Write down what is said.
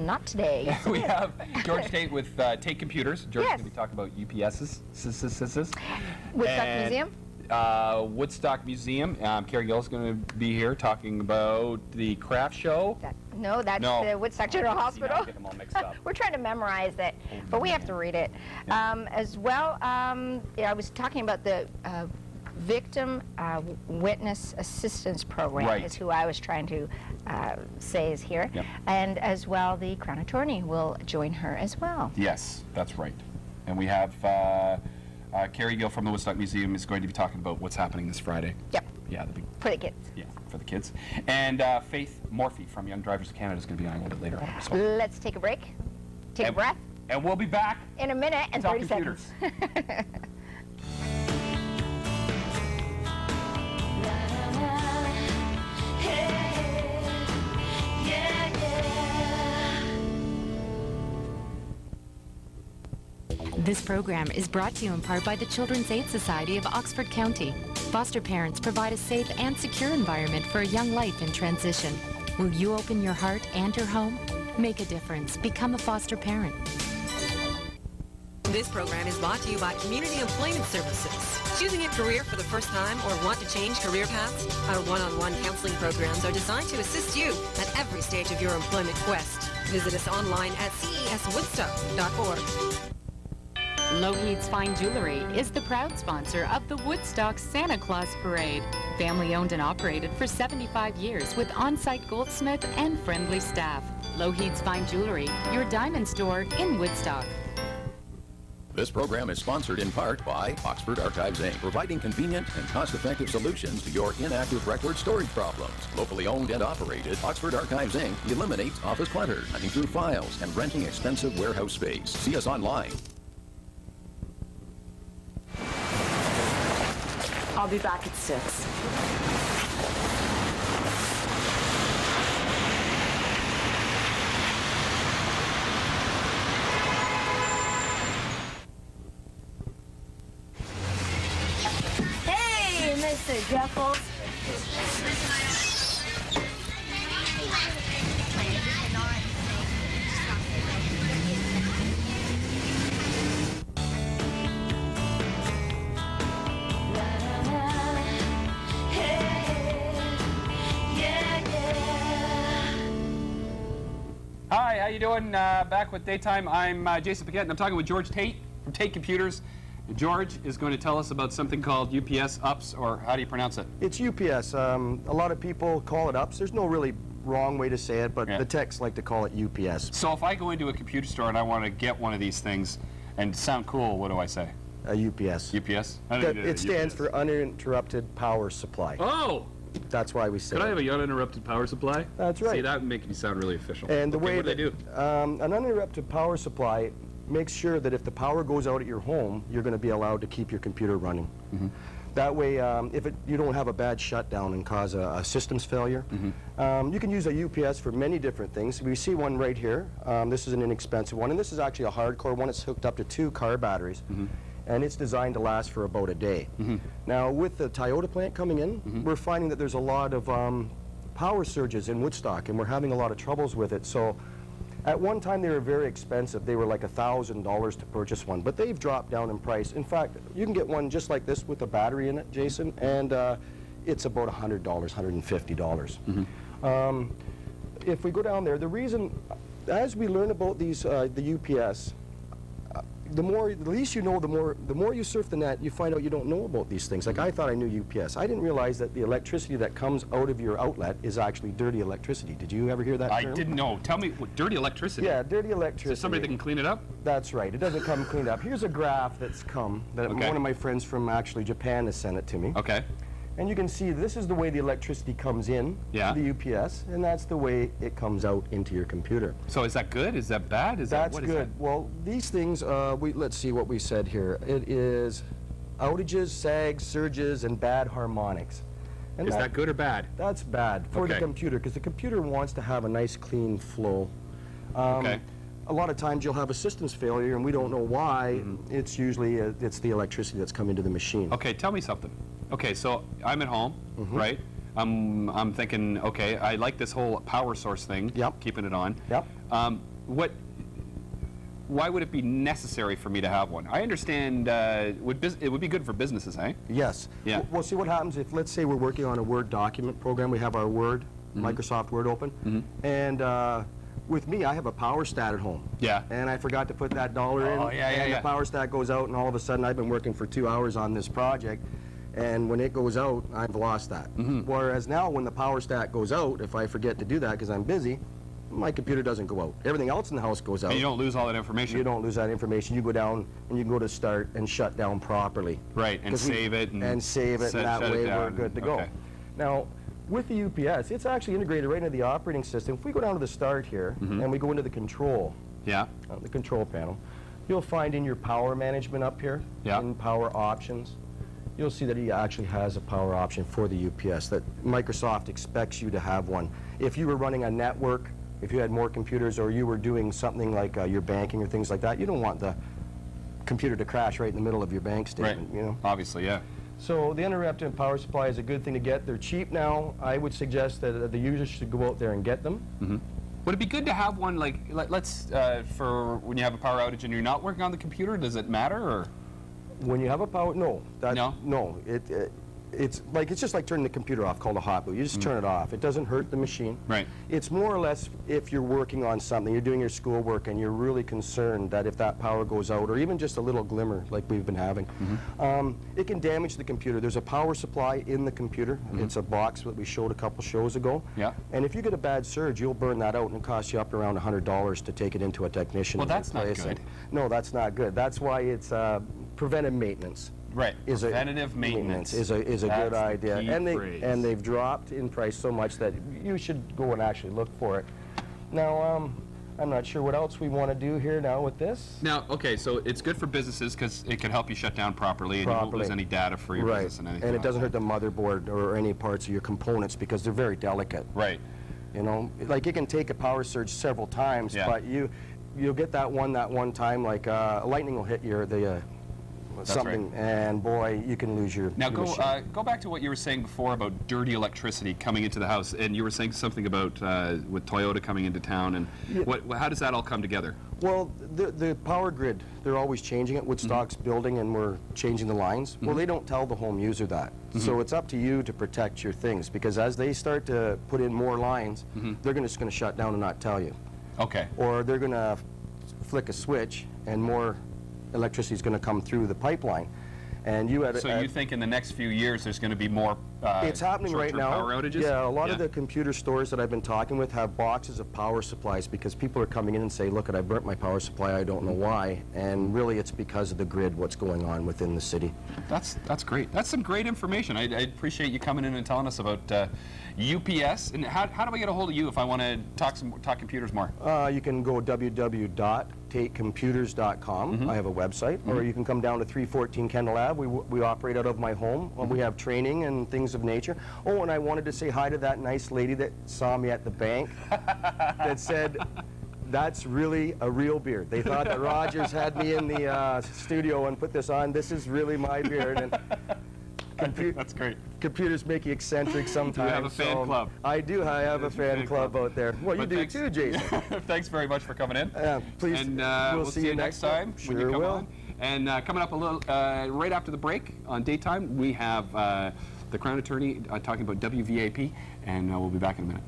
not today. Yes, We have George Tate with Tate Computers. George is Yes. going to be talking about UPSs. Woodstock And, Museum. Woodstock Museum. Carrie Gill's going to be here talking about the craft show. No, that's the Woodstock General Hospital. I get them all mixed up. We're trying to memorize it, but we have to read it. As well, I was talking about the Victim Witness Assistance Program is who I was trying to say is here. Yep. And as well, the Crown Attorney will join her as well. Yes, that's right. And we have Carrie Gill from the Woodstock Museum is going to be talking about what's happening this Friday. Yep. Yeah, the big, For the kids. yeah, for the kids. And Faith Morphy from Young Drivers of Canada is going to be on a little bit later on as well. Let's take a break. Take a breath. And we'll be back In a minute and Talk 30 computers. seconds. This program is brought to you in part by the Children's Aid Society of Oxford County. Foster parents provide a safe and secure environment for a young life in transition. Will you open your heart and your home? Make a difference. Become a foster parent. This program is brought to you by Community Employment Services. Choosing a career for the first time or want to change career paths? Our one-on-one counseling programs are designed to assist you at every stage of your employment quest. Visit us online at ceswoodstock.org. Lougheed's Fine Jewelry is the proud sponsor of the Woodstock Santa Claus Parade. Family owned and operated for 75 years with on-site goldsmith and friendly staff. Lougheed's Fine Jewelry, your diamond store in Woodstock. This program is sponsored in part by Oxford Archives, Inc., providing convenient and cost-effective solutions to your inactive record storage problems. Locally owned and operated, Oxford Archives, Inc. eliminates office clutter, hunting through files, and renting expensive warehouse space. See us online. I'll be back at 6. Hey, Mr. Jeffels. Hi, how you doing? Back with Daytime. I'm Jason Paquette, and I'm talking with George Tate from Tate Computers. George is going to tell us about something called UPS UPS, or how do you pronounce it? It's UPS. A lot of people call it UPS. There's no really wrong way to say it, but the techs like to call it UPS. So if I go into a computer store and I want to get one of these things and sound cool, what do I say? UPS. UPS? It stands for uninterrupted power supply. Oh! That's why we say Could I have a uninterrupted power supply? That's right. See, that would make me sound really official. And the okay, way what do they do? An uninterrupted power supply makes sure that if the power goes out at your home, you're going to be allowed to keep your computer running. Mm-hmm. That way, if you don't have a bad shutdown and cause a systems failure, you can use a UPS for many different things. We see one right here. This is an inexpensive one, and this is actually a hardcore one. It's hooked up to 2 car batteries. And it's designed to last for about a day. Now, with the Toyota plant coming in, we're finding that there's a lot of power surges in Woodstock, and we're having a lot of troubles with it. So, at one time, they were very expensive. They were like $1,000 to purchase one, but they've dropped down in price. In fact, you can get one just like this with a battery in it, Jason, and it's about $100, $150. If we go down there, the reason, as we learn about these, the UPS, the least you know, the more you surf the net, you find out you don't know about these things. Like I thought I knew UPS. I didn't realize that the electricity that comes out of your outlet is actually dirty electricity. Did you ever hear that term? I didn't know. Tell me, what, dirty electricity? Yeah, dirty electricity. Is there somebody that can clean it up? That's right. It doesn't come cleaned up. Here's a graph that's come that one of my friends from actually Japan has sent it to me. Okay. And you can see this is the way the electricity comes in to the UPS, and that's the way it comes out into your computer. So is that good? Is that bad? That's good. Well, these things, let's see what we said here. It is outages, sags, surges, and bad harmonics. And is that good or bad? That's bad for the computer, because the computer wants to have a nice, clean flow. A lot of times you'll have a systems failure, and we don't know why. It's usually it's the electricity that's come into the machine. Okay, tell me something. Okay, so I'm at home, right? I'm thinking, okay, I like this whole power source thing. Yep. Keeping it on. Yep. Why would it be necessary for me to have one? I understand it would be good for businesses, eh? Yes. Yeah. Well, see what happens if, let's say, we're working on a Word document program. We have our Word, Microsoft Word open, and with me, I have a power stat at home. Yeah. And I forgot to put that dollar in. Oh, yeah, and the power stat goes out, and all of a sudden, I've been working for 2 hours on this project, and when it goes out, I've lost that. Whereas now, when the power stat goes out, if I forget to do that because I'm busy, my computer doesn't go out. Everything else in the house goes out. And you don't lose all that information. You don't lose that information. You go down and you can go to start and shut down properly. Right, and save it. And save it, and that way we're good to go. Now, with the UPS, it's actually integrated right into the operating system. If we go down to the start here and we go into the control, the control panel, you'll find in your power management up here, in power options, you'll see that he actually has a power option for the UPS, that Microsoft expects you to have one. If you were running a network, if you had more computers, or you were doing something like your banking or things like that, you don't want the computer to crash right in the middle of your bank statement, you know? Obviously, yeah. So the uninterrupted power supply is a good thing to get. They're cheap now. I would suggest that the users should go out there and get them. Would it be good to have one, like, let's, for when you have a power outage and you're not working on the computer, does it matter, or? When you have a power, no. No? It's just like turning the computer off, called a hot boot. You just turn it off. It doesn't hurt the machine. Right. It's more or less if you're working on something, you're doing your schoolwork, and you're really concerned that if that power goes out, or even just a little glimmer like we've been having, it can damage the computer. There's a power supply in the computer. It's a box that we showed a couple shows ago. Yeah. And if you get a bad surge, you'll burn that out, and it costs you up around $100 to take it into a technician. Well, that's not replace good. it. No, that's not good. That's why it's preventive maintenance. Right. Preventative maintenance is a good idea, and they've dropped in price so much that you should go and actually look for it. Now, I'm not sure what else we want to do here now with this. Now, okay, so it's good for businesses because it can help you shut down properly, and you won't lose any data for your business and anything. And it doesn't hurt the motherboard or any parts of your components because they're very delicate. Right. You know, like it can take a power surge several times, but you'll get that one time, like lightning will hit something, and boy, you can lose your. Now go back to what you were saying before about dirty electricity coming into the house, and you were saying something about with Toyota coming into town, and how does that all come together? Well, the power grid, they're always changing it. Woodstock's building, and we're changing the lines. Well, they don't tell the home user that, so it's up to you to protect your things, because as they start to put in more lines, they're just going to shut down and not tell you. Okay. Or they're going to flick a switch, and more electricity is going to come through the pipeline. And you you think in the next few years there's going to be more it's happening right now. Power outages? Yeah, a lot of the computer stores that I've been talking with have boxes of power supplies because people are coming in and say, look, I burnt my power supply, I don't know why. And really it's because of the grid, what's going on within the city. That's great. That's some great information. I appreciate you coming in and telling us about UPS. And how do I get a hold of you if I want to talk computers more? You can go www.takecomputers.com. I have a website. Or you can come down to 314 Kendall Ave. We operate out of my home. We have training and things of nature. Oh, and I wanted to say hi to that nice lady that saw me at the bank that said, that's really a real beard. They thought that Rogers had me in the studio and put this on. This is really my beard. And that's great. Computers make you eccentric sometimes. You have a fan club. I do. I have a fan club out there. Well, you do too, Jason. Thanks very much for coming in. Please. And we'll see you next time when you come on. And coming up a little right after the break on Daytime, we have the Crown Attorney talking about WVAP, and we'll be back in a minute.